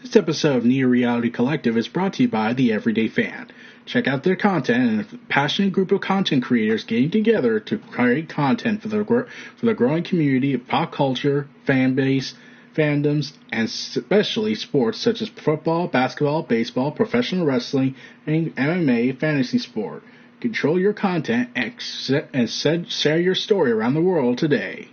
This episode of Neo Reality Collective is brought to you by The Everyday Fan. Check out their content and a passionate group of content creators getting together to create content for the growing community of pop culture, fan base, fandoms, and especially sports such as football, basketball, baseball, professional wrestling, and MMA fantasy sport. Control your content and share your story around the world today.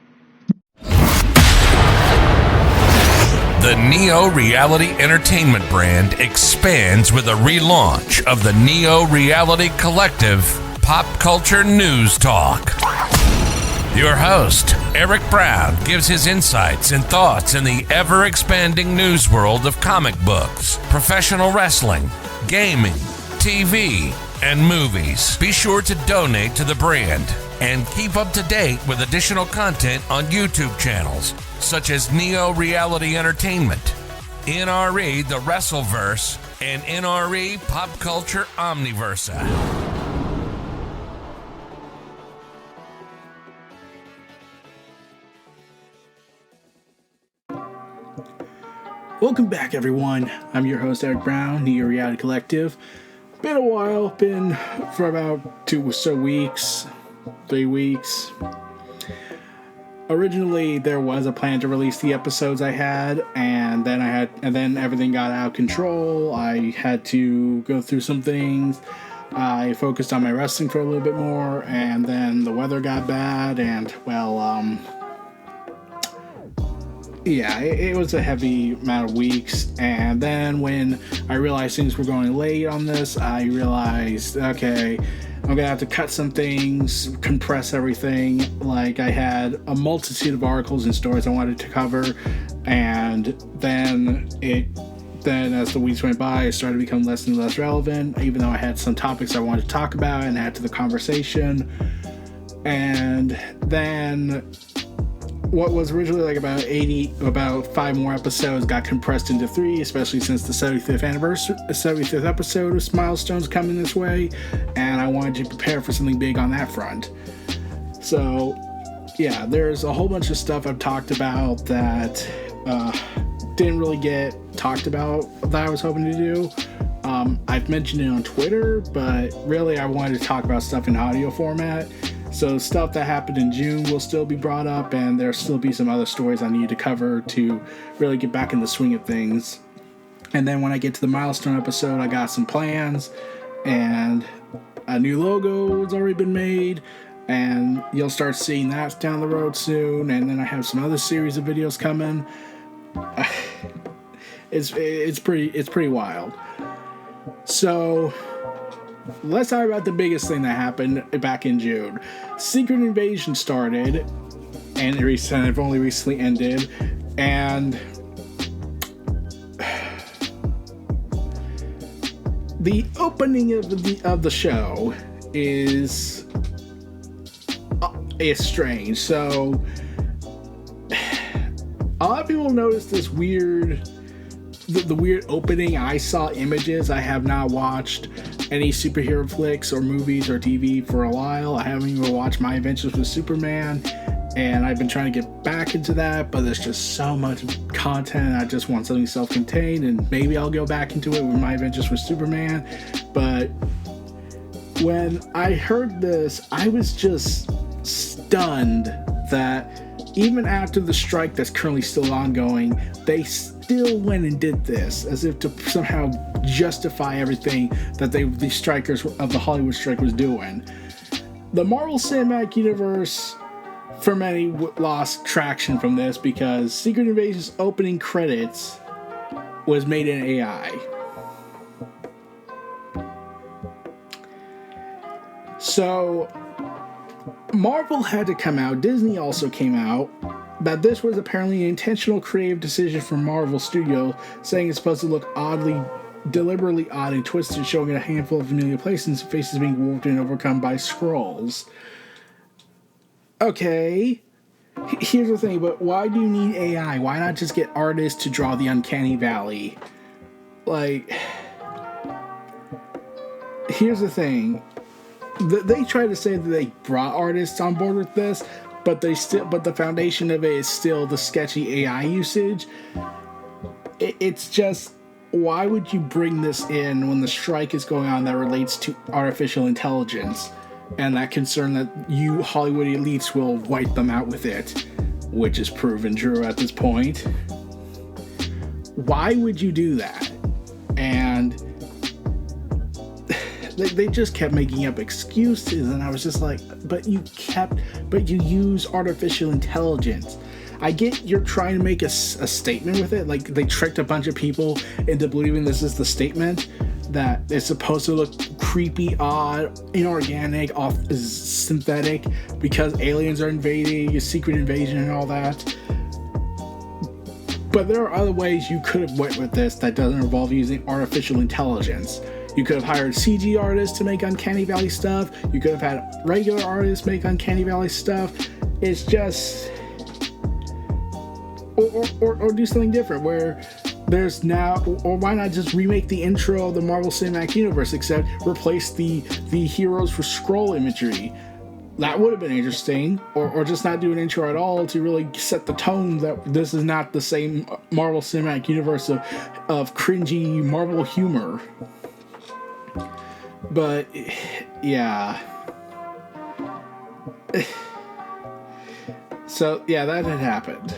The Neo Reality Entertainment brand expands with a relaunch of the Neo Reality Collective Pop Culture News Talk. Your host, Eric Brown, gives his insights and thoughts in the ever-expanding news world of comic books, professional wrestling, gaming, TV, and movies. Be sure to donate to the brand and keep up to date with additional content on YouTube channels such as Neo Reality Entertainment, NRE The Wrestleverse, and NRE Pop Culture Omniversa. Welcome back, everyone. I'm your host, Eric Brown, Neo Reality Collective. Been a while, been for about 2 or so weeks, 3 weeks. Originally, there was a plan to release the episodes I had, and then everything got out of control. I had to go through some things. I focused on my wrestling for a little bit more, and then the weather got bad, and it was a heavy amount of weeks. And then when I realized things were going late on this, I realized, okay, I'm going to have to cut some things, compress everything. Like, I had a multitude of articles and stories I wanted to cover, and then as the weeks went by, it started to become less and less relevant, even though I had some topics I wanted to talk about and add to the conversation. And then what was originally like about 5 more episodes got compressed into 3, especially since the 75th episode of Milestones coming this way, and I wanted to prepare for something big on that front. So, yeah, there's a whole bunch of stuff I've talked about that didn't really get talked about that I was hoping to do. I've mentioned it on Twitter, but really I wanted to talk about stuff in audio format. So stuff that happened in June will still be brought up, and there'll still be some other stories I need to cover to really get back in the swing of things. And then when I get to the Milestone episode, I got some plans, and a new logo has already been made, and you'll start seeing that down the road soon. And then I have some other series of videos coming. It's pretty wild. So let's talk about the biggest thing that happened back in June. Secret Invasion started, and it only recently ended, and the opening of the show is strange. So a lot of people noticed this weird opening. I saw images. I have not watched any superhero flicks or movies or TV for a while. I haven't even watched My Adventures with Superman, and I've been trying to get back into that, but there's just so much content. I just want something self-contained, and maybe I'll go back into it with My Adventures with Superman. But when I heard this, I was just stunned that even after the strike that's currently still ongoing, they still went and did this, as if to somehow justify everything that the strikers of the Hollywood strike was doing. The Marvel Cinematic Universe, for many, lost traction from this because Secret Invasion's opening credits was made in AI. So Marvel had to come out, Disney also came out, that this was apparently an intentional creative decision from Marvel Studios, saying it's supposed to look deliberately odd and twisted, showing a handful of familiar places and faces being warped and overcome by Skrulls. Okay, here's the thing, but why do you need AI? Why not just get artists to draw the Uncanny Valley? Like, here's the thing. They try to say that they brought artists on board with this, but the foundation of it is still the sketchy AI usage. It's just why would you bring this in when the strike is going on that relates to artificial intelligence and that concern that you Hollywood elites will wipe them out with it, which is proven true at this point? Why would you do that? And they just kept making up excuses, and I was just like, but you use artificial intelligence. I get you're trying to make a statement with it. Like, they tricked a bunch of people into believing this is the statement, that it's supposed to look creepy, odd, inorganic, synthetic, because aliens are invading, a secret invasion and all that. But there are other ways you could have went with this that doesn't involve using artificial intelligence. You could have hired CG artists to make Uncanny Valley stuff. You could have had regular artists make Uncanny Valley stuff. It's just... Or do something different where there's now... Or why not just remake the intro of the Marvel Cinematic Universe, except replace the heroes for scroll imagery. That would have been interesting. Or just not do an intro at all to really set the tone that this is not the same Marvel Cinematic Universe of cringy Marvel humor. But, yeah. So, yeah, that had happened.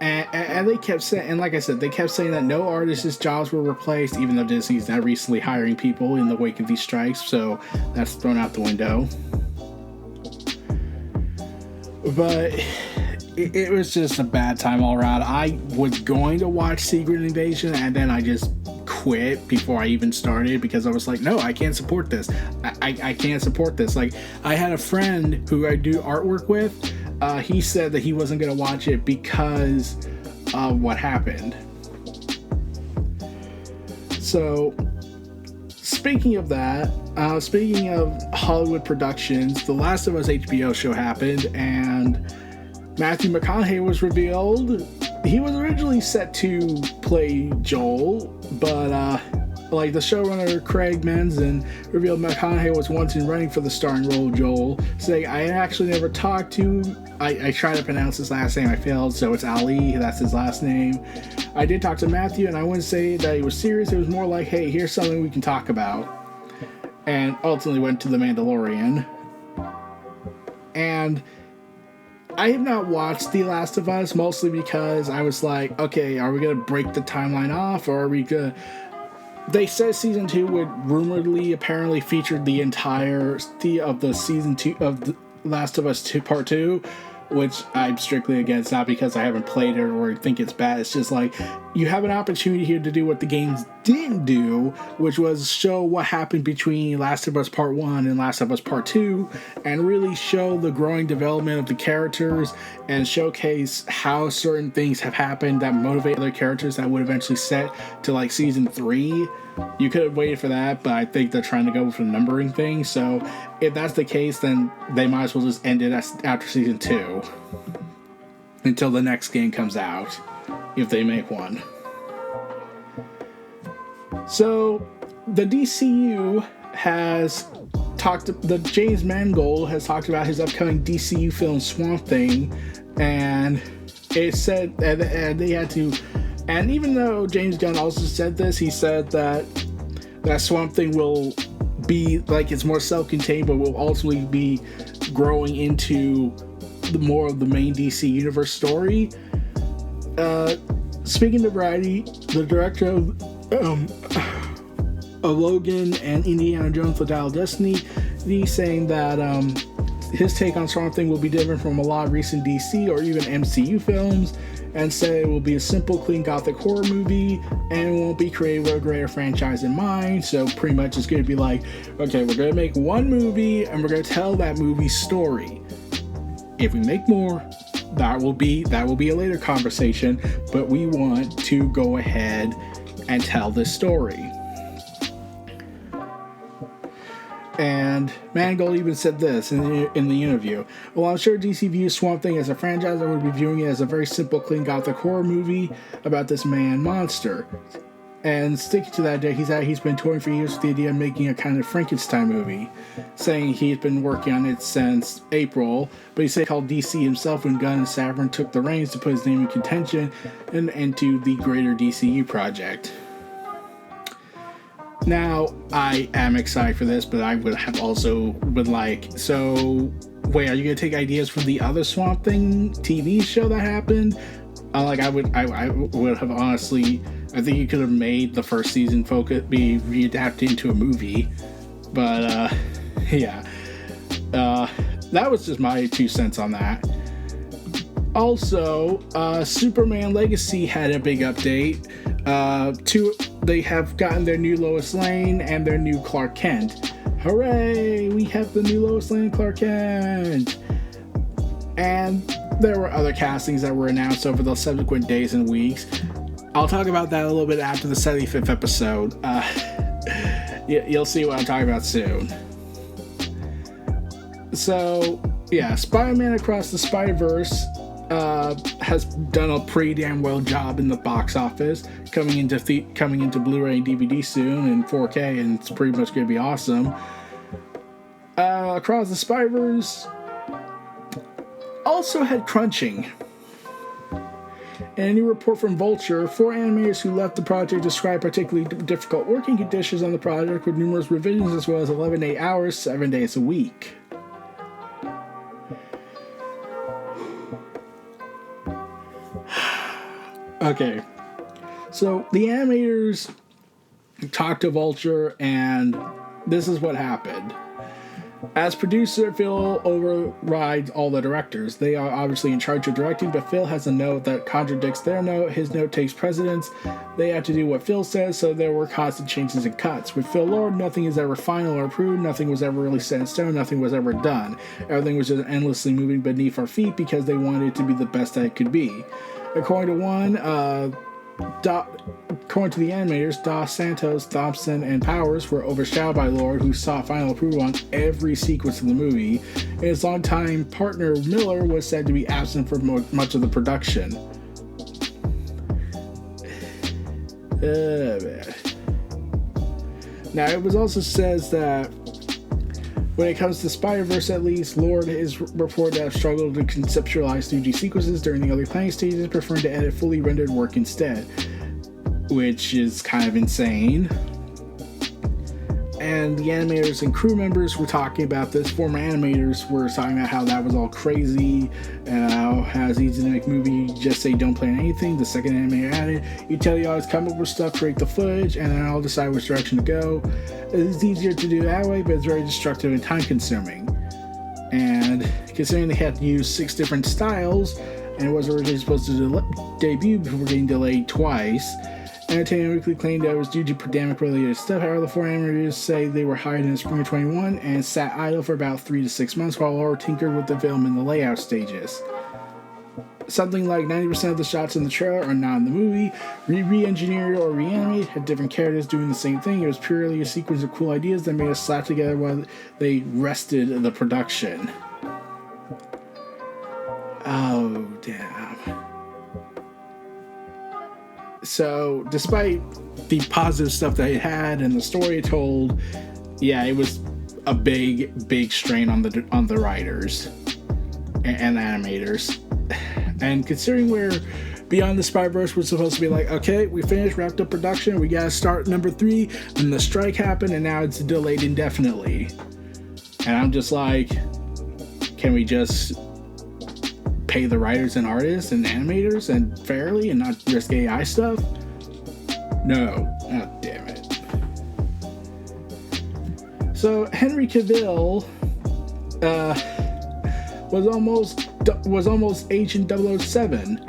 And they kept saying, and like I said, they kept saying that no artists' jobs were replaced, even though Disney's now recently hiring people in the wake of these strikes, so that's thrown out the window. But it was just a bad time all around. I was going to watch Secret Invasion, and then I just quit before I even started, because I was like, no, I can't support this. I can't support this. Like, I had a friend who I do artwork with. He said that he wasn't going to watch it because of what happened. So, speaking of that, speaking of Hollywood productions, the Last of Us HBO show happened, and Matthew McConaughey was revealed. He was originally set to play Joel, but like the showrunner Craig Mazin revealed McConaughey was once in running for the starring role of Joel, saying, I actually never talked to him. I tried to pronounce his last name, I failed, so it's Ali, that's his last name. I did talk to Matthew, and I wouldn't say that he was serious. It was more like, hey, here's something we can talk about. And ultimately went to The Mandalorian. And I have not watched The Last of Us, mostly because I was like, okay, are we going to break the timeline off, or are we going to... They said season 2 would rumoredly apparently feature the entirety of the season 2 of The Last of Us 2 Part 2, which I'm strictly against, not because I haven't played it or think it's bad. It's just like, you have an opportunity here to do what the games didn't do, which was show what happened between Last of Us Part 1 and Last of Us Part 2, and really show the growing development of the characters and showcase how certain things have happened that motivate other characters that would eventually set to like season 3. You could have waited for that, but I think they're trying to go for the numbering thing. So if that's the case, then they might as well just end it after season 2 until the next game comes out, if they make one. So the DCU has the James Mangold has talked about his upcoming DCU film Swamp Thing, and it said, and they had to. And even though James Gunn also said this, he said that Swamp Thing will be, like, it's more self-contained, but will ultimately be growing into more of the main DC Universe story. Speaking to Variety, the director of Logan and Indiana Jones: The Dial of Destiny, he's saying that his take on Swamp Thing will be different from a lot of recent DC or even MCU films, and said it will be a simple, clean gothic horror movie and won't be created with a greater franchise in mind. So pretty much it's going to be like, okay, we're going to make one movie and we're going to tell that movie's story. If we make more, that will be a later conversation, but we want to go ahead and tell this story. And Mangold even said this in the interview. Well, I'm sure DC views Swamp Thing as a franchise, I would be viewing it as a very simple, clean gothic horror movie about this man monster. And sticking to that day, he's been touring for years with the idea of making a kind of Frankenstein movie, saying he's been working on it since April, but he said he called DC himself when Gunn and Safran took the reins to put his name in contention and into the greater DCU project. Now, I am excited for this, but I would have also would like, so, wait, are you going to take ideas from the other Swamp Thing TV show that happened? I would have honestly, I think you could have made the first season be readapted into a movie, but, yeah. That was just my 2 cents on that. Also, Superman Legacy had a big update. They have gotten their new Lois Lane and their new Clark Kent. Hooray! We have the new Lois Lane and Clark Kent! And there were other castings that were announced over the subsequent days and weeks. I'll talk about that a little bit after the 75th episode. You'll see what I'm talking about soon. So, yeah, Spider-Man Across the Spider-Verse has done a pretty damn well job in the box office, coming into Blu-ray and DVD soon in 4K, and it's pretty much going to be awesome. Across the Spider-Verse also had crunching. In a new report from Vulture, 4 animators who left the project described particularly difficult working conditions on the project with numerous revisions as well as 11 hours, 7 days a week. Okay, so the animators talked to Vulture, and this is what happened. As producer, Phil overrides all the directors. They are obviously in charge of directing, but Phil has a note that contradicts their note. His note takes precedence. They have to do what Phil says, so there were constant changes and cuts. With Phil Lord, nothing is ever final or approved. Nothing was ever really set in stone. Nothing was ever done. Everything was just endlessly moving beneath our feet because they wanted it to be the best that it could be. According to the animators, Dos Santos, Thompson, and Powers were overshadowed by Lord, who sought final approval on every sequence of the movie, and his longtime partner Miller was said to be absent for much of the production. Man. Now, it was also says that when it comes to Spider-Verse, at least, Lord is reported to have struggled to conceptualize 3D sequences during the early planning stages, preferring to edit fully rendered work instead, which is kind of insane. And the animators and crew members were talking about this. Former animators were talking about how that was all crazy, and how it's easy to make a movie. You just say don't plan anything. The second animator added, you tell you always come up with stuff, create the footage, and then I'll decide which direction to go. It's easier to do that way, but it's very destructive and time consuming. And considering they had to use 6 different styles, and it was originally supposed to debut before getting delayed twice, Entertainment Weekly claimed that it was due to pandemic-related stuff. However, the 4 animators say they were hired in the spring of 21 and sat idle for about 3 to 6 months while Laura tinkered with the film in the layout stages. Something like 90% of the shots in the trailer are not in the movie, re-engineered or reanimated, had different characters doing the same thing. It was purely a sequence of cool ideas that made us slap together while they rested the production. Oh, damn. So, despite the positive stuff that it had and the story it told, yeah, it was a big strain on the writers and animators. And considering where Beyond the Spider-Verse was supposed to be like, okay, we finished, wrapped up production, we gotta start number 3, and the strike happened, and now it's delayed indefinitely. And I'm just like, can we just pay the writers and artists and animators and fairly and not risk AI stuff? No. Oh, damn it. So Henry Cavill was almost Agent 007.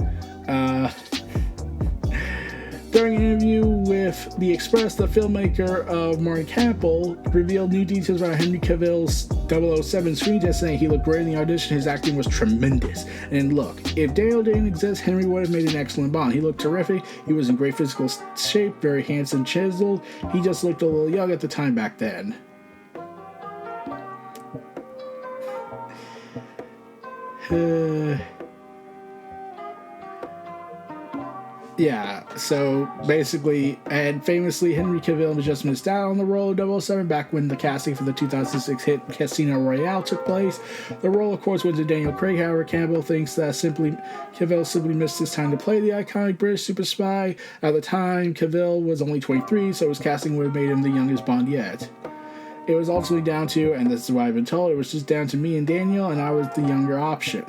During an interview with The Express, the filmmaker of Martin Campbell revealed new details about Henry Cavill's 007 screen test, saying he looked great in the audition, his acting was tremendous. And look, if Daniel didn't exist, Henry would have made an excellent Bond. He looked terrific, he was in great physical shape, very handsome, chiseled, he just looked a little young at the time back then. Yeah, so basically, and famously, Henry Cavill just missed out on the role of 007 back when the casting for the 2006 hit Casino Royale took place. The role, of course, went to Daniel Craig. However, Cavill thinks that Cavill simply missed his time to play the iconic British super spy. At the time, Cavill was only 23, so his casting would have made him the youngest Bond yet. It was ultimately down to, and this is what I've been told, it was just down to me and Daniel, and I was the younger option.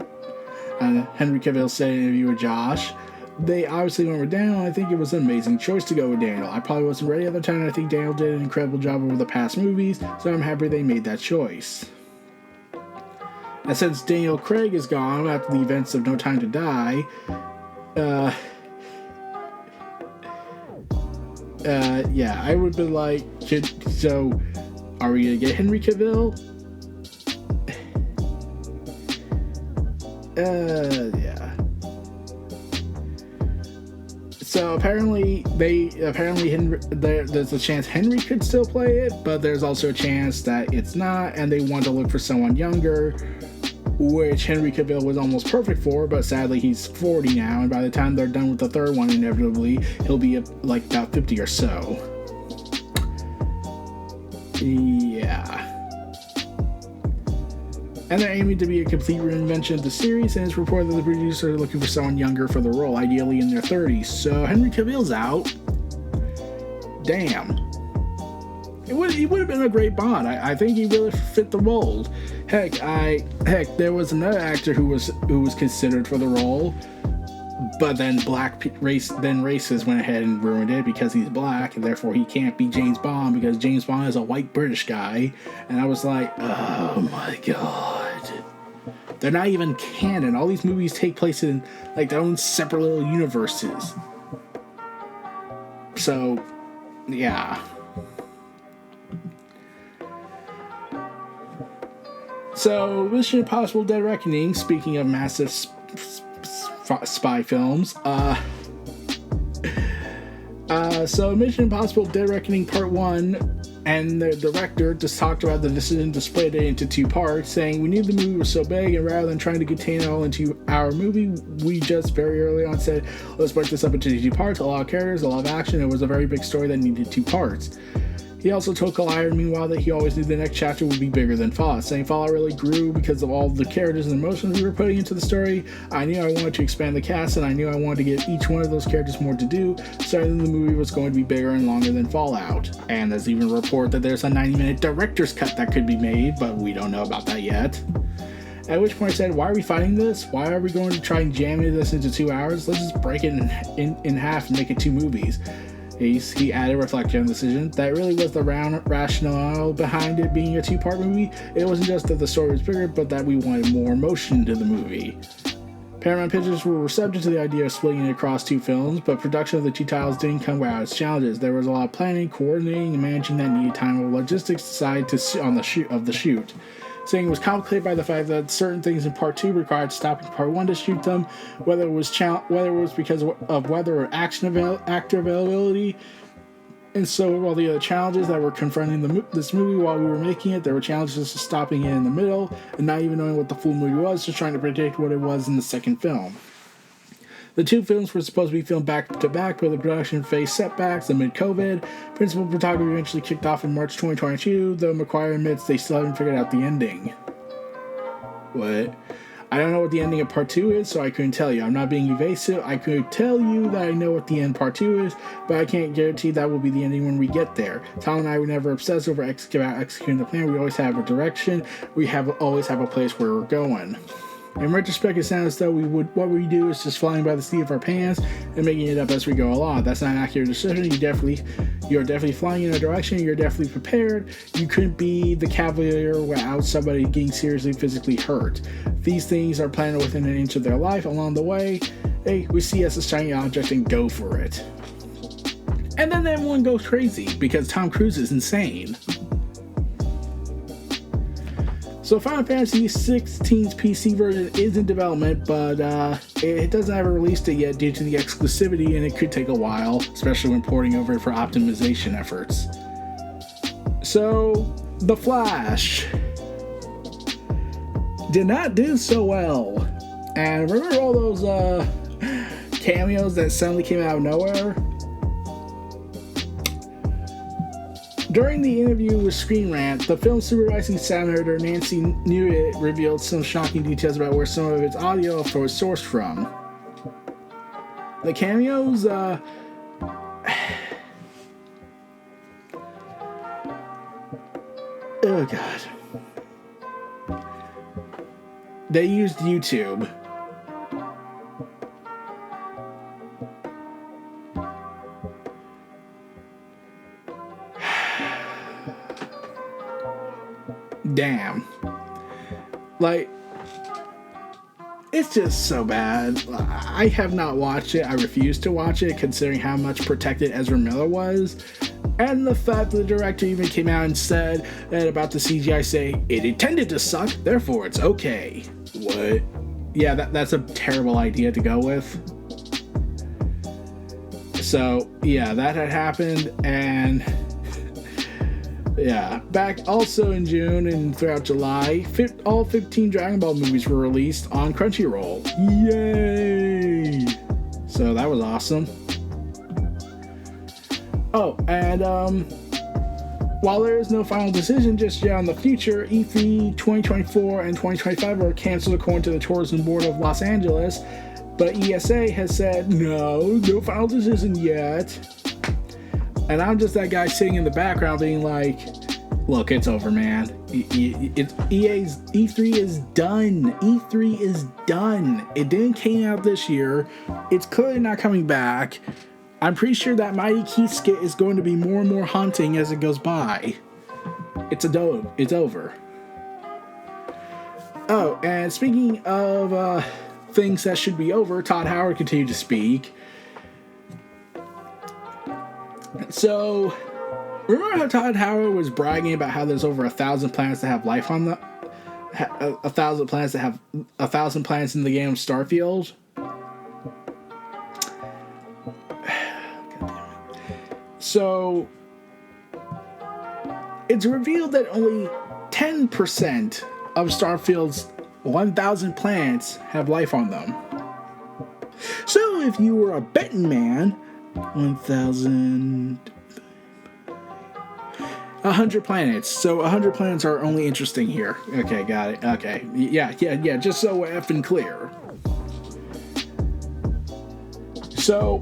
And Henry Cavill said in an interview with Josh, they obviously went with Daniel, and I think it was an amazing choice to go with Daniel. I probably wasn't ready at the time, and I think Daniel did an incredible job over the past movies, so I'm happy they made that choice. And since Daniel Craig is gone after the events of No Time to Die, yeah, I would be like, so, are we gonna get Henry Cavill? Yeah. So apparently there's a chance Henry could still play it, but there's also a chance that it's not, and they want to look for someone younger, which Henry Cavill was almost perfect for, but sadly he's 40 now, and by the time they're done with the third one, inevitably he'll be like about 50 or so. Yeah. And they're aiming to be a complete reinvention of the series, and it's reported that the producers are looking for someone younger for the role, ideally in their 30s. So Henry Cavill's out. Damn. He would have been a great Bond. I think he really fit the mold. Heck, there was another actor who was considered for the role, but then racists went ahead and ruined it because he's black, and therefore he can't be James Bond because James Bond is a white British guy. And I was like, oh my god. They're not even canon. All these movies take place in like their own separate little universes. So, yeah. So, Mission Impossible Dead Reckoning, speaking of massive spy films, so Mission Impossible Dead Reckoning Part 1, and the director just talked about the decision to split it into two parts, saying, we knew the movie was so big, and rather than trying to contain it all into our movie, we just very early on said, let's break this up into two parts, a lot of characters, a lot of action. It was a very big story that needed two parts. He also told Collider, meanwhile, that he always knew the next chapter would be bigger than Fallout, saying Fallout really grew because of all the characters and emotions we were putting into the story. I knew I wanted to expand the cast, and I knew I wanted to give each one of those characters more to do, so I knew the movie was going to be bigger and longer than Fallout. And there's even a report that there's a 90-minute director's cut that could be made, but we don't know about that yet. At which point I said, why are we fighting this? Why are we going to try and jam this into 2 hours? Let's just break it in half and make it two movies. He added reflection on the decision. That really was the rationale behind it being a two-part movie. It wasn't just that the story was bigger, but that we wanted more emotion to the movie. Paramount Pictures were receptive to the idea of splitting it across two films, but production of the two titles didn't come without its challenges. There was a lot of planning, coordinating, and managing that needed time of logistics side on the shoot. Saying it was complicated by the fact that certain things in Part 2 required stopping Part 1 to shoot them, whether it was because of weather or actor availability. And so with all the other challenges that were confronting this movie while we were making it, there were challenges to stopping it in the middle and not even knowing what the full movie was, just trying to predict what it was in the second film. The two films were supposed to be filmed back-to-back, but the production faced setbacks amid COVID. Principal photography eventually kicked off in March 2022, though McQuire admits they still haven't figured out the ending. What? I don't know what the ending of Part 2 is, so I couldn't tell you. I'm not being evasive. I could tell you that I know what the end Part 2 is, but I can't guarantee that will be the ending when we get there. Tom and I were never obsessed over executing the plan. We always have a direction. We always have a place where we're going. In retrospect, it sounds as though what we do is just flying by the seat of our pants and making it up as we go along. That's not an accurate decision. You're definitely flying in a direction. You're definitely prepared. You couldn't be the cavalier without somebody getting seriously physically hurt. These things are planned within an inch of their life. Along the way, hey, we see us as shiny object and go for it. And then everyone goes crazy because Tom Cruise is insane. So Final Fantasy XVI's PC version is in development, but it doesn't have a release date yet due to the exclusivity, and it could take a while, especially when porting over it for optimization efforts. So, The Flash did not do so well. And remember all those cameos that suddenly came out of nowhere. During the interview with Screen Rant, the film's supervising sound editor Nancy Newitt revealed some shocking details about where some of its audio was sourced from. The cameos, oh god. They used YouTube. Damn. Like, it's just so bad. I have not watched it. I refuse to watch it, considering how much protected Ezra Miller was. And the fact that the director even came out and said that about the CGI, saying it intended to suck, therefore it's okay. What? Yeah, that's a terrible idea to go with. So, yeah, that had happened, and yeah, back also in June and throughout July, all 15 Dragon Ball movies were released on Crunchyroll. Yay! So that was awesome. Oh, and while there is no final decision just yet on the future, E3 2024 and 2025 were canceled according to the Tourism Board of Los Angeles, but ESA has said no final decision yet. And I'm just that guy sitting in the background being like, look, it's over, man. E3 is done. E3 is done. It didn't came out this year. It's clearly not coming back. I'm pretty sure that Mighty Keith skit is going to be more and more haunting as it goes by. It's over. Oh, and speaking of things that should be over, Todd Howard continued to speak. So, remember how Todd Howard was bragging about how there's over 1,000 planets that have life on them? 1,000 planets that have 1,000 planets in the game of Starfield? So, it's revealed that only 10% of Starfield's 1,000 planets have life on them. So, if you were a betting man, 100 planets. So 100 planets are only interesting here. Okay, got it. Okay. Yeah, just so we're effing clear. So,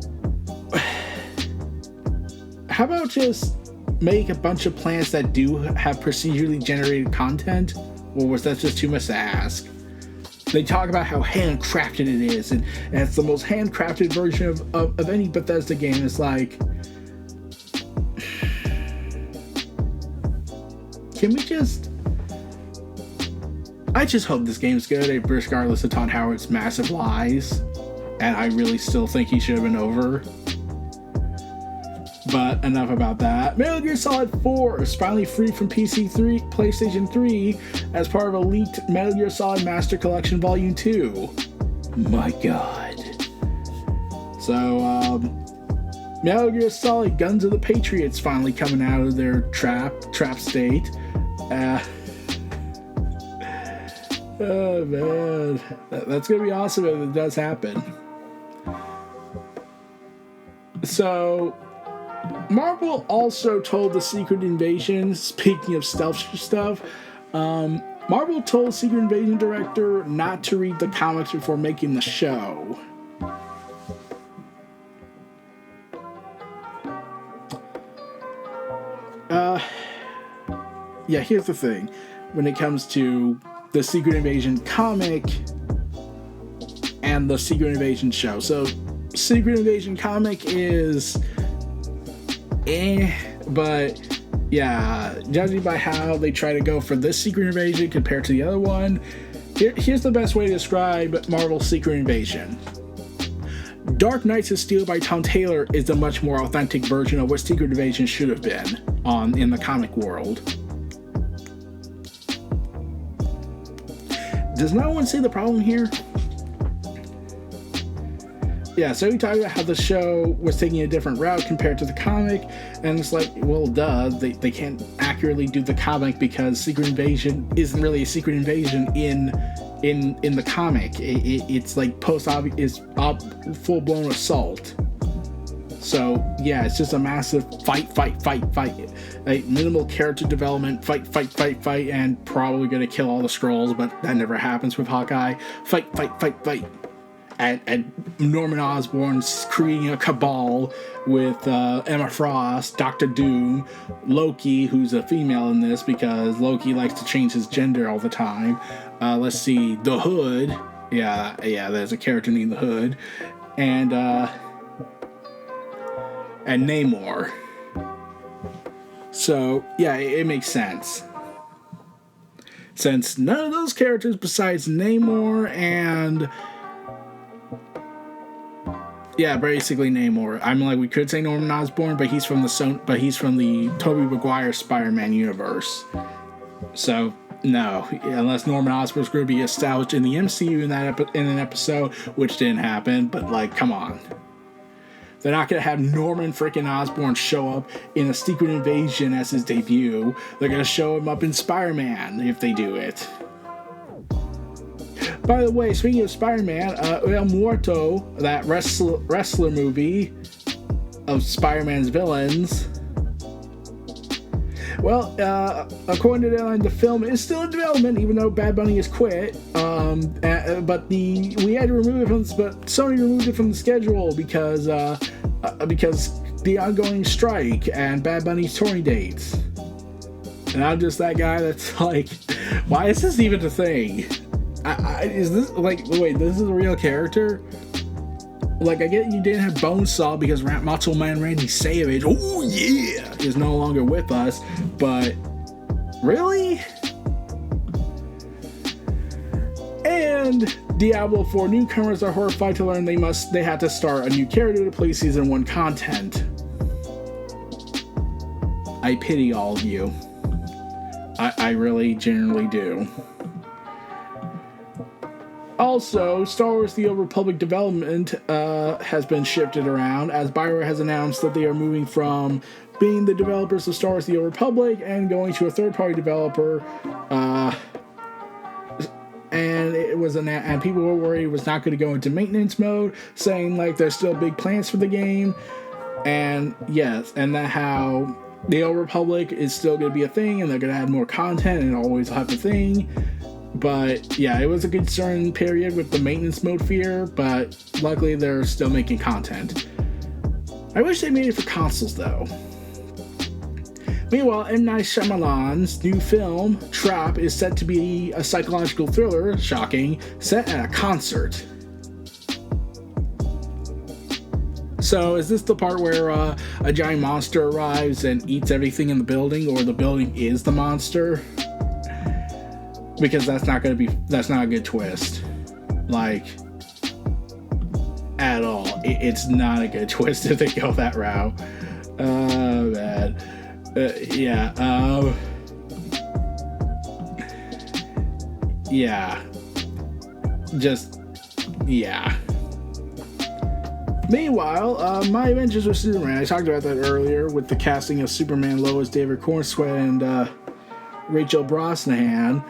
how about just make a bunch of planets that do have procedurally generated content? Or was that just too much to ask? They talk about how handcrafted it is, and it's the most handcrafted version of any Bethesda game. It's like, can we just... I just hope this game's good, regardless of Todd Howard's massive lies. And I really still think he should have been over. But enough about that. Metal Gear Solid 4 is finally free from PlayStation 3 as part of a leaked Metal Gear Solid Master Collection Volume 2. My god. So, Metal Gear Solid Guns of the Patriots finally coming out of their trap state. Oh man. That's gonna be awesome if it does happen. So, Marvel also told the Secret Invasion, speaking of stealth stuff, Marvel told Secret Invasion director not to read the comics before making the show. Yeah, here's the thing. When it comes to the Secret Invasion comic and the Secret Invasion show. So, Secret Invasion comic is... but yeah, judging by how they try to go for this Secret Invasion compared to the other one, here's the best way to describe Marvel's Secret Invasion. Dark Knights of Steel by Tom Taylor is the much more authentic version of what Secret Invasion should have been in the comic world. Does no one see the problem here? Yeah, so we talked about how the show was taking a different route compared to the comic, and it's like, well, duh, they can't accurately do the comic because Secret Invasion isn't really a Secret Invasion in in the comic, it's like is full blown assault. So yeah, it's just a massive fight, like minimal character development, fight, and probably gonna kill all the Skrulls, but that never happens with Hawkeye. Fight. And Norman Osborn's creating a cabal with Emma Frost, Doctor Doom, Loki, who's a female in this because Loki likes to change his gender all the time. Let's see, the Hood. Yeah, there's a character named the Hood. And Namor. So, yeah, it makes sense. Since none of those characters besides Namor and... Yeah, basically Namor. I mean, like, we could say Norman Osborn, but he's from the Tobey Maguire Spider-Man universe. So, no. Unless Norman Osborn's going to be established in the MCU in an episode, which didn't happen, but, like, come on. They're not going to have Norman freaking Osborn show up in a Secret Invasion as his debut. They're going to show him up in Spider-Man if they do it. By the way, speaking of Spider-Man, El Muerto, that wrestler movie of Spider-Man's villains, well, according to Deadline, the film is still in development, even though Bad Bunny has quit. But we had to remove it but Sony removed it from the schedule because the ongoing strike and Bad Bunny's touring dates. And I'm just that guy that's like, why is this even a thing? Is this like, wait, this is a real character? Like, I get you didn't have Bonesaw because Macho Man Randy Savage, oh yeah, is no longer with us, but really? And Diablo 4 newcomers are horrified to learn they had to start a new character to play Season 1 content. I pity all of you. I really genuinely do. Also, Star Wars The Old Republic development has been shifted around, as BioWare has announced that they are moving from being the developers of Star Wars The Old Republic and going to a third-party developer. And people were worried it was not going to go into maintenance mode, saying like there's still big plans for the game. And yes, and that how The Old Republic is still going to be a thing, and they're going to add more content and always have a thing. But yeah, it was a concern period with the maintenance mode fear, but luckily they're still making content. I wish they made it for consoles though. Meanwhile, M. Night Shyamalan's new film, Trap, is set to be a psychological thriller, shocking, set at a concert. So, is this the part where a giant monster arrives and eats everything in the building, or the building is the monster? Because that's not a good twist. Like, at all. It's not a good twist if they go that route. Oh, man. Yeah. Just, yeah. Meanwhile, My Adventures with Superman, I talked about that earlier with the casting of Superman, Lois, David Corenswet, and Rachel Brosnahan.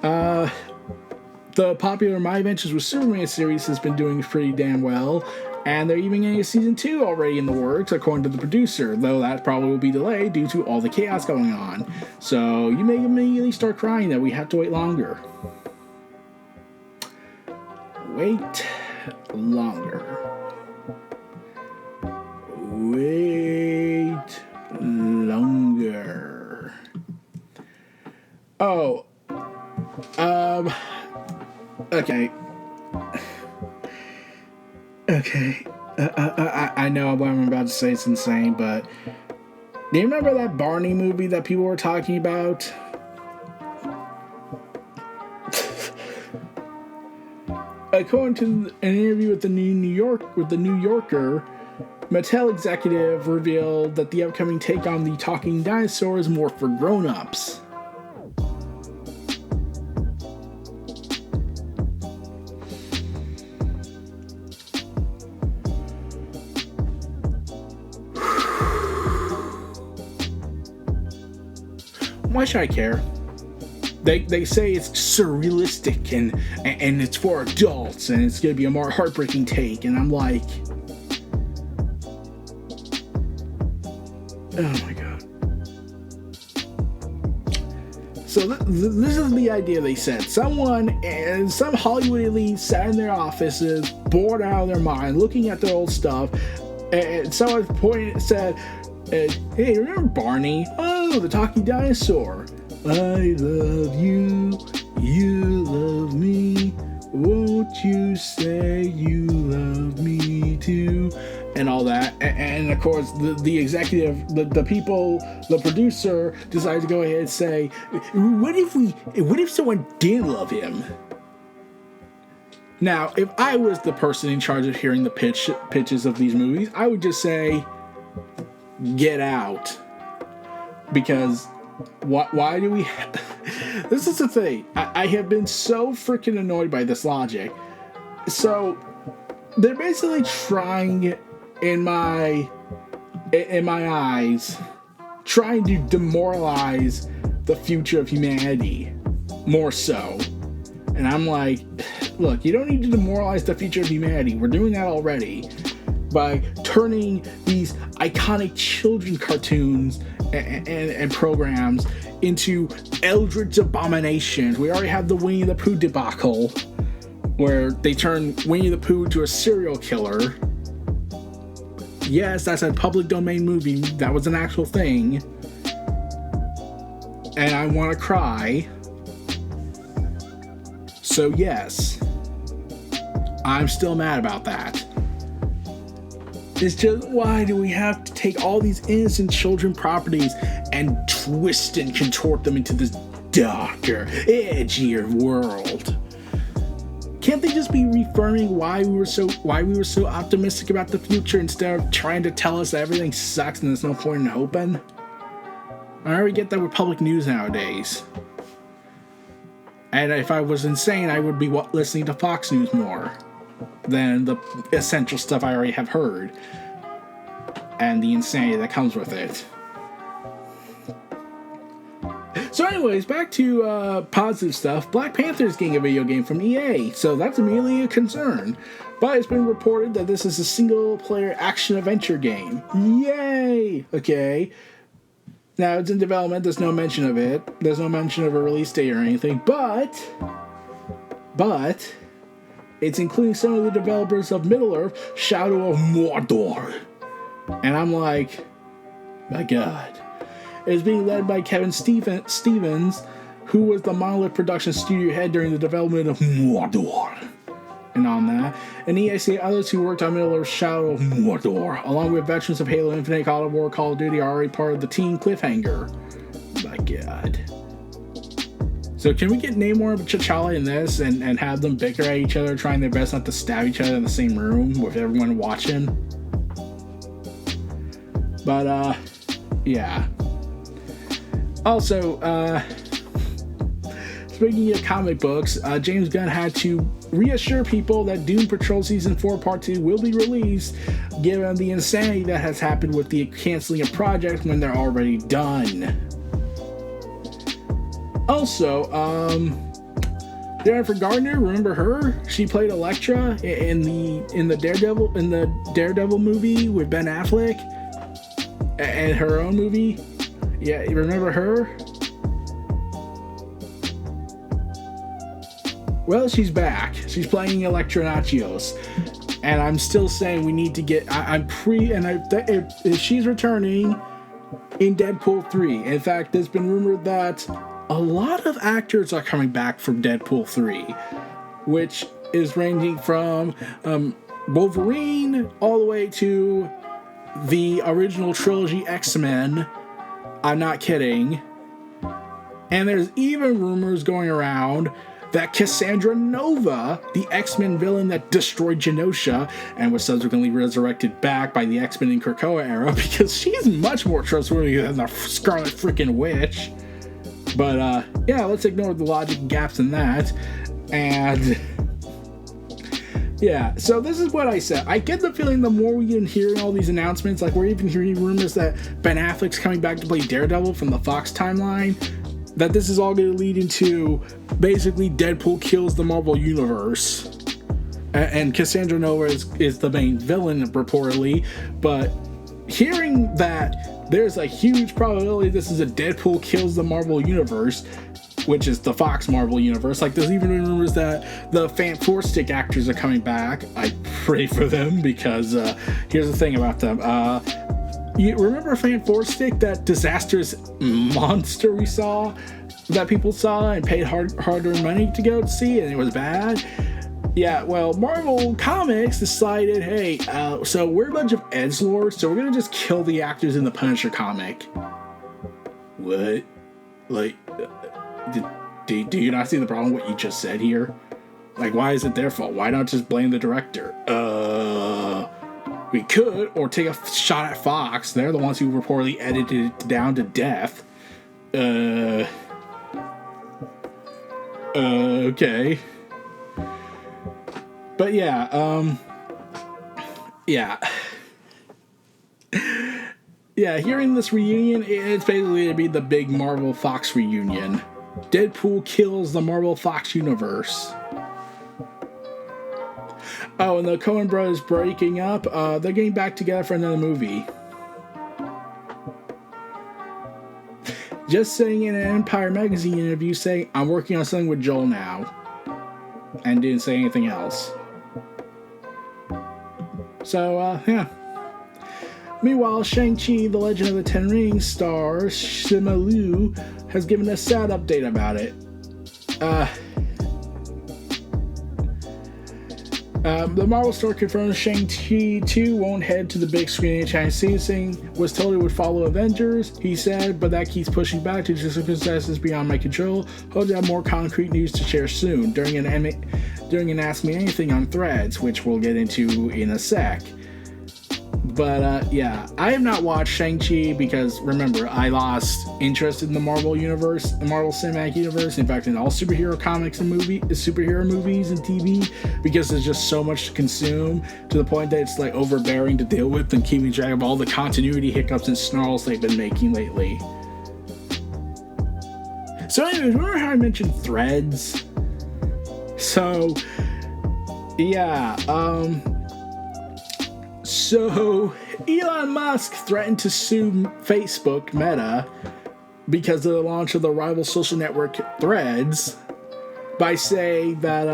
The popular My Adventures with Superman series has been doing pretty damn well, and they're even getting a season 2 already in the works, according to the producer, though that probably will be delayed due to all the chaos going on. So you may immediately start crying that we have to wait longer. Wait longer. Wait longer. Oh. Okay. Okay. I know what I'm about to say is insane, but do you remember that Barney movie that people were talking about? According to an interview with the New Yorker, Mattel executive revealed that the upcoming take on the talking dinosaur is more for grown-ups. Why should I care? They say it's surrealistic and it's for adults and it's gonna be a more heartbreaking take, and I'm like, oh my god. So this is the idea they said. Some Hollywood elite sat in their offices, bored out of their mind, looking at their old stuff, and someone said, hey, remember Barney? Oh, the talking dinosaur. I love you, you love me, won't you say you love me too? And all that, and of course the executive, the people, the producer decided to go ahead and say, what if someone did love him? Now, if I was the person in charge of hearing the pitches of these movies, I would just say, get out. Because why do we this is the thing, I have been so freaking annoyed by this logic. So they're basically trying, in my eyes, trying to demoralize the future of humanity more so. And I'm like, look, you don't need to demoralize the future of humanity. We're doing that already by turning these iconic children cartoons and programs into eldritch abominations. We already have the Winnie the Pooh debacle, where they turn Winnie the Pooh to a serial killer. Yes, that's a public domain movie. That was an actual thing. And I want to cry. So yes, I'm still mad about that. It's just, why do we have to take all these innocent children properties and twist and contort them into this darker, edgier world? Can't they just be reaffirming why we were so optimistic about the future instead of trying to tell us that everything sucks and there's no point in hoping? I already get that we're public news nowadays. And if I was insane, I would be listening to Fox News more than the essential stuff I already have heard. And the insanity that comes with it. So anyways, back to positive stuff. Black Panther is getting a video game from EA, so that's immediately a concern. But it's been reported that this is a single-player action-adventure game. Yay! Okay. Now, it's in development. There's no mention of it. There's no mention of a release date or anything. But, it's including some of the developers of Middle-earth, Shadow of Mordor. And I'm like, my god. It is being led by Kevin Stevens, who was the Monolith Production studio head during the development of Mordor. And on that. And EA others who worked on Middle-earth, Shadow of Mordor, along with veterans of Halo Infinite, Call of War, Call of Duty, are already part of the team Cliffhanger. My god. So can we get Namor and T'Challa in this and have them bicker at each other, trying their best not to stab each other in the same room with everyone watching? But, yeah. Also, speaking of comic books, James Gunn had to reassure people that Doom Patrol Season 4 Part 2 will be released, given the insanity that has happened with the canceling of projects when they're already done. Also, Jennifer Gardner, remember her? She played Elektra in the Daredevil movie with Ben Affleck, and her own movie. Yeah, you remember her? Well, she's back. She's playing Elektra Nachios. And I'm still saying we need to get... if she's returning in Deadpool 3. In fact, there's been rumored that a lot of actors are coming back from Deadpool 3. Which is ranging from Wolverine all the way to the original trilogy X-Men. I'm not kidding. And there's even rumors going around that Cassandra Nova, the X-Men villain that destroyed Genosha and was subsequently resurrected back by the X-Men in Krakoa era, because she's much more trustworthy than the Scarlet freaking Witch. But, yeah, let's ignore the logic gaps in that. And... yeah, so this is what I said. I get the feeling the more we get hearing all these announcements, like we're even hearing rumors that Ben Affleck's coming back to play Daredevil from the Fox timeline, that this is all going to lead into basically Deadpool kills the Marvel Universe. And Cassandra Nova is the main villain, reportedly. But hearing that there's a huge probability this is a Deadpool kills the Marvel Universe, which is the Fox Marvel Universe. Like, there's even rumors that the Fantastic actors are coming back. I pray for them, because here's the thing about them. You remember Fantastic, that disastrous monster we saw, that people saw and paid hard-earned money to go see, and it was bad? Yeah, well, Marvel Comics decided, hey, so we're a bunch of edgelords, so we're gonna just kill the actors in the Punisher comic. What? Like, do you not see the problem with what you just said here? Like, why is it their fault? Why not just blame the director? We could, or take a shot at Fox. They're the ones who reportedly edited it down to death. Okay. But yeah, hearing this reunion, it's basically to be the big Marvel Fox reunion. Deadpool kills the Marvel Fox universe. Oh, and the Coen brothers breaking up, they're getting back together for another movie. Just saying in an Empire magazine interview, saying, I'm working on something with Joel now. And didn't say anything else. So, yeah. Meanwhile, Shang-Chi, The Legend of the Ten Rings star Simu Liu has given a sad update about it. The Marvel store confirms Shang-Chi 2 won't head to the big screen in Chinese season. Was told it would follow Avengers, he said, but that keeps pushing back due to circumstances beyond my control. Hope to have more concrete news to share soon during an Ask Me Anything on Threads, which we'll get into in a sec. But, yeah, I have not watched Shang-Chi because, remember, I lost interest in the Marvel Universe, the Marvel Cinematic Universe, in fact, in all superhero comics and superhero movies and TV, because there's just so much to consume, to the point that it's, like, overbearing to deal with and keeping track of all the continuity hiccups and snarls they've been making lately. So, anyways, remember how I mentioned Threads? So, yeah, So, Elon Musk threatened to sue Facebook, Meta, because of the launch of the rival social network Threads, by saying that,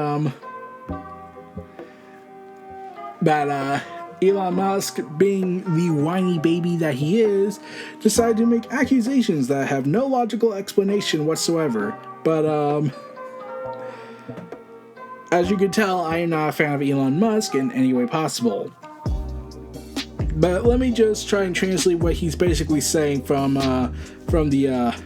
Elon Musk, being the whiny baby that he is, decided to make accusations that have no logical explanation whatsoever. But, as you can tell, I am not a fan of Elon Musk in any way possible. But let me just try and translate what he's basically saying from the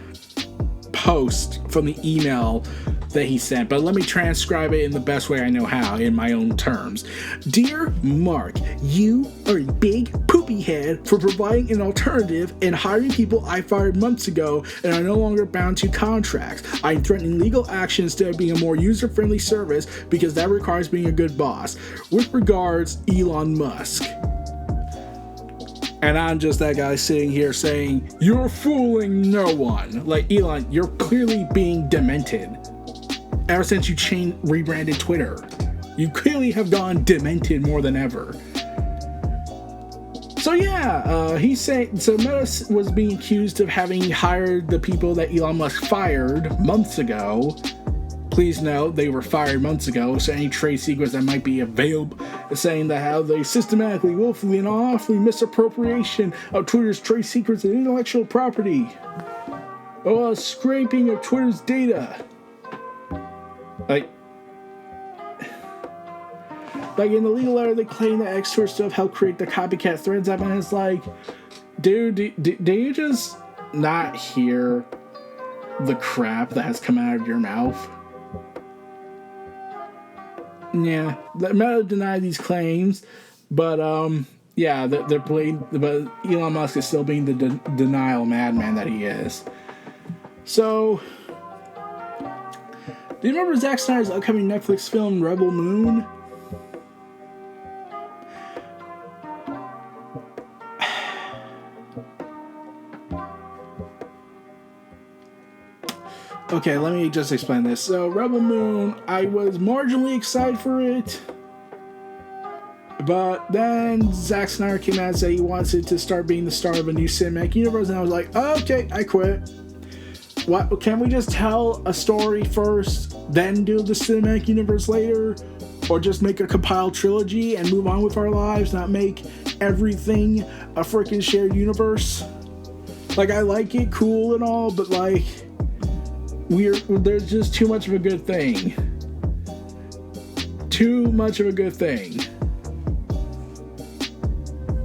post, from the email that he sent. But let me transcribe it in the best way I know how, in my own terms. Dear Mark, you are a big poopy head for providing an alternative and hiring people I fired months ago and are no longer bound to contracts. I'm threatening legal action instead of being a more user-friendly service because that requires being a good boss. With regards, Elon Musk. And I'm just that guy sitting here saying, you're fooling no one. Like, Elon, you're clearly being demented. Ever since you rebranded Twitter. You clearly have gone demented more than ever. So yeah, he's saying, so Meta was being accused of having hired the people that Elon Musk fired months ago. Please note, they were fired months ago, so any trade secrets that might be available, saying that how they systematically, willfully, and awfully misappropriation of Twitter's trade secrets and intellectual property. Scraping of Twitter's data. Like in the legal letter, they claim that experts to have helped create the copycat Threads app, and it's like, dude, do you just not hear the crap that has come out of your mouth? Yeah, Meta denied these claims, but yeah, they're playing. But Elon Musk is still being the denial madman that he is. So, do you remember Zack Snyder's upcoming Netflix film Rebel Moon? okay, let me just explain this. So, Rebel Moon, I was marginally excited for it. But then Zack Snyder came out and said he wants it to start being the start of a new cinematic universe, and I was like, okay, I quit. What? Can't we just tell a story first, then do the cinematic universe later? Or just make a compiled trilogy and move on with our lives, not make everything a freaking shared universe? Like, I like it, cool and all, but like, there's just too much of a good thing. Too much of a good thing.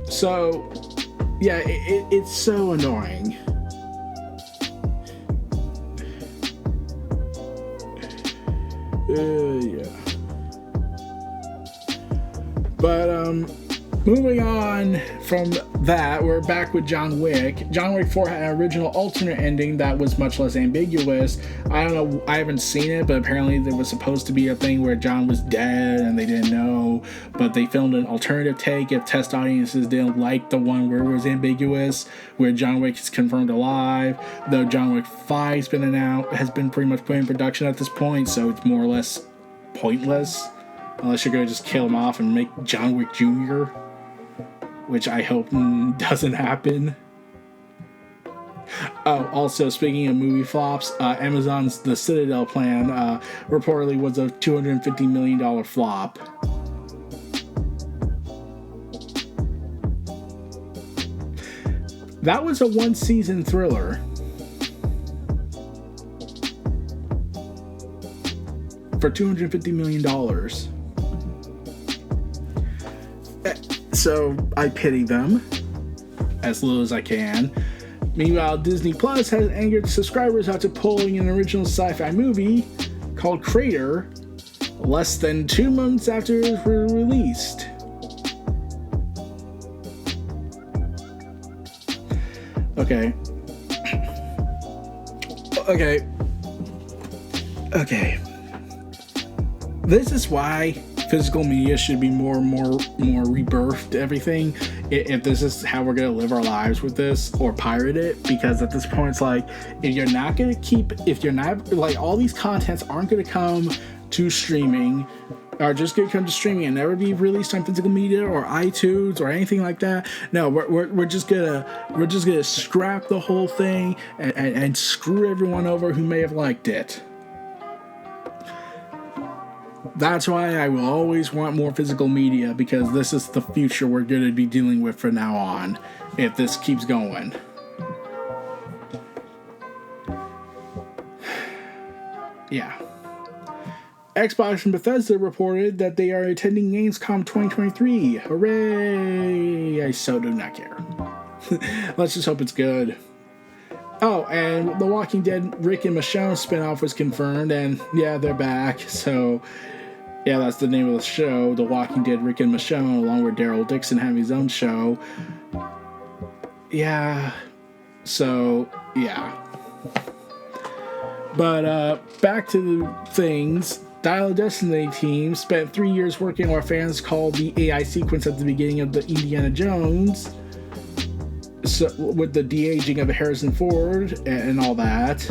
So, yeah, it's so annoying. Yeah. But, moving on from that, we're back with John Wick. John Wick 4 had an original alternate ending that was much less ambiguous. I don't know, I haven't seen it, but apparently there was supposed to be a thing where John was dead and they didn't know, but they filmed an alternative take if test audiences didn't like the one where it was ambiguous, where John Wick is confirmed alive, though John Wick 5 has been pretty much put in production at this point, so it's more or less pointless. Unless you're going to just kill him off and make John Wick Jr., which I hope doesn't happen. Oh, also, speaking of movie flops, Amazon's The Citadel plan reportedly was a $250 million flop. That was a one-season thriller. For $250 million. So I pity them as little as I can. Meanwhile, Disney Plus has angered subscribers after pulling an original sci-fi movie called Crater less than 2 months after it was released. Okay. This is why physical media should be more rebirthed, everything, if this is how we're going to live our lives with this, or pirate it, because at this point it's like, if you're not all these contents aren't going to come to streaming, are just going to come to streaming and never be released on physical media or iTunes or anything like that. No, we're just gonna scrap the whole thing and screw everyone over who may have liked it. That's why I will always want more physical media, because this is the future we're going to be dealing with from now on, if this keeps going. Yeah. Xbox and Bethesda reported that they are attending Gamescom 2023. Hooray! I so do not care. Let's just hope it's good. Oh, and The Walking Dead Rick and Michonne spinoff was confirmed, and yeah, they're back. So, yeah, that's the name of the show, The Walking Dead Rick and Michonne, along with Daryl Dixon having his own show. Yeah. So, yeah. But, back to the things. Dial of Destiny team spent 3 years working on what fans call the AI sequence at the beginning of the Indiana Jones, so, with the de-aging of Harrison Ford and all that.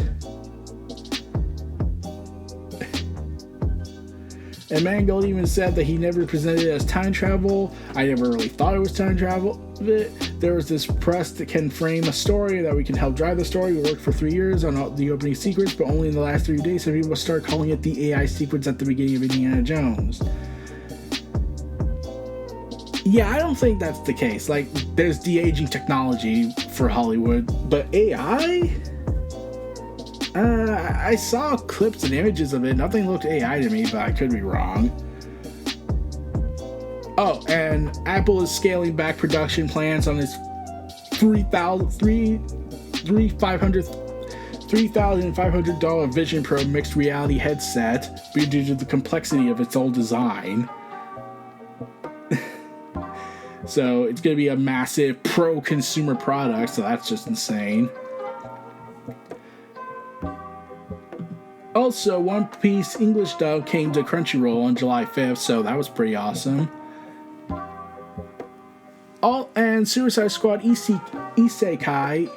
And Mangold even said that he never presented it as time travel. I never really thought it was time travel. There was this press that can frame a story, that we can help drive the story. We worked for 3 years on the opening sequence, but only in the last 3 days have people start calling it the AI sequence at the beginning of Indiana Jones. Yeah, I don't think that's the case. Like, there's de-aging technology for Hollywood, but AI? I saw clips and images of it. Nothing looked AI to me, but I could be wrong. Oh, and Apple is scaling back production plans on its $3,500 Vision Pro mixed reality headset due to the complexity of its old design. So it's going to be a massive pro-consumer product, so that's just insane. Also, One Piece English dub came to Crunchyroll on July 5th, so that was pretty awesome. And Suicide Squad Isekai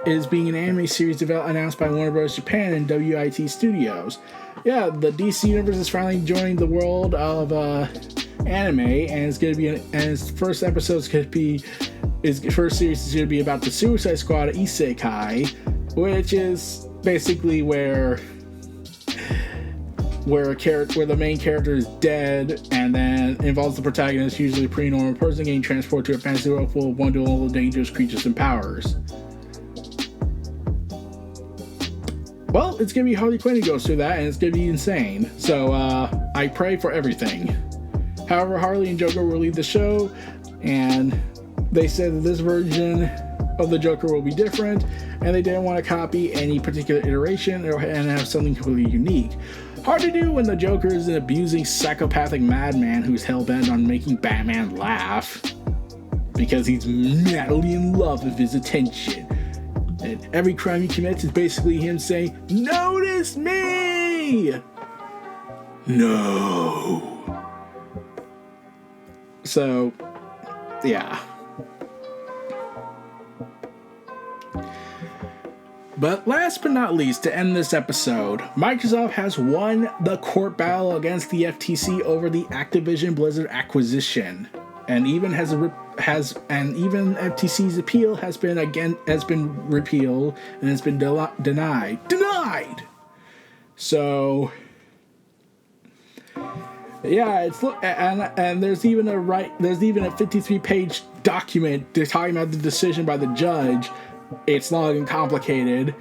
is being an anime series announced by Warner Bros. Japan and WIT Studios. Yeah, the DC universe is finally joining the world of anime, and it's going to be its first episode is going to be first series is going to be about the Suicide Squad Isekai, which is basically where the main character is dead, and then involves the protagonist, usually a pretty normal person, getting transported to a fantasy world full of wonderful, dangerous creatures and powers. Well, it's gonna be Harley Quinn who goes through that, and it's gonna be insane. So I pray for everything. However, Harley and Joker will lead the show, and they said that this version of the Joker will be different, and they didn't want to copy any particular iteration and have something completely unique. Hard to do when the Joker is an abusing, psychopathic madman who's hell-bent on making Batman laugh because he's madly in love with his attention. And every crime he commits is basically him saying, "Notice me!" No. So, yeah. But last but not least, to end this episode, Microsoft has won the court battle against the FTC over the Activision-Blizzard acquisition, and even even FTC's appeal has been repealed and it's been denied. So, yeah, and there's even a 53-page document talking about the decision by the judge. It's long and complicated,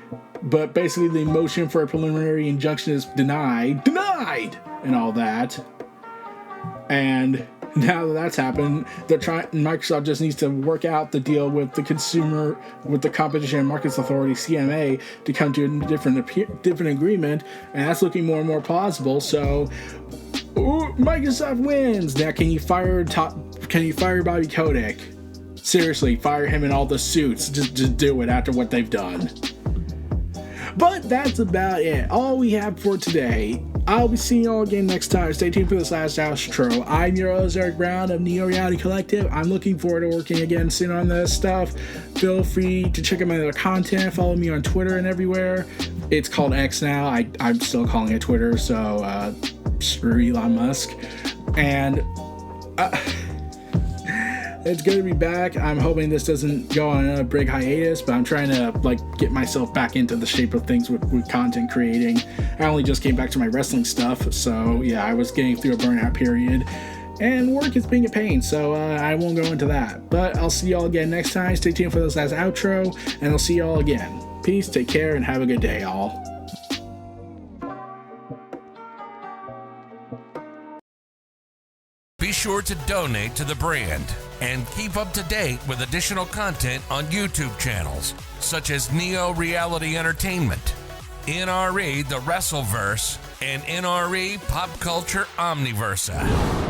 but basically the motion for a preliminary injunction is denied, and all that. And now that that's happened, Microsoft just needs to work out the deal with the Competition and Markets Authority, CMA, to come to a different agreement, and that's looking more and more plausible. So, Microsoft wins. Now, can you fire Bobby Kotick? Seriously, fire him in all the suits. Just do it after what they've done. But that's about it. All we have for today. I'll be seeing you all again next time. Stay tuned for this last outro. I'm your host, Eric Brown of Neo Reality Collective. I'm looking forward to working again soon on this stuff. Feel free to check out my other content. Follow me on Twitter and everywhere. It's called X now. I'm still calling it Twitter, so screw Elon Musk. And it's good to be back. I'm hoping this doesn't go on a big hiatus, but I'm trying to get myself back into the shape of things with content creating. I only just came back to my wrestling stuff, so yeah, I was getting through a burnout period, and work is being a pain, so I won't go into that. But I'll see y'all again next time. Stay tuned for this last outro, and I'll see y'all again. Peace, take care, and have a good day, all. Be sure to donate to the brand and keep up to date with additional content on YouTube channels such as Neo Reality Entertainment, NRE The Wrestleverse, and NRE Pop Culture Omniversa.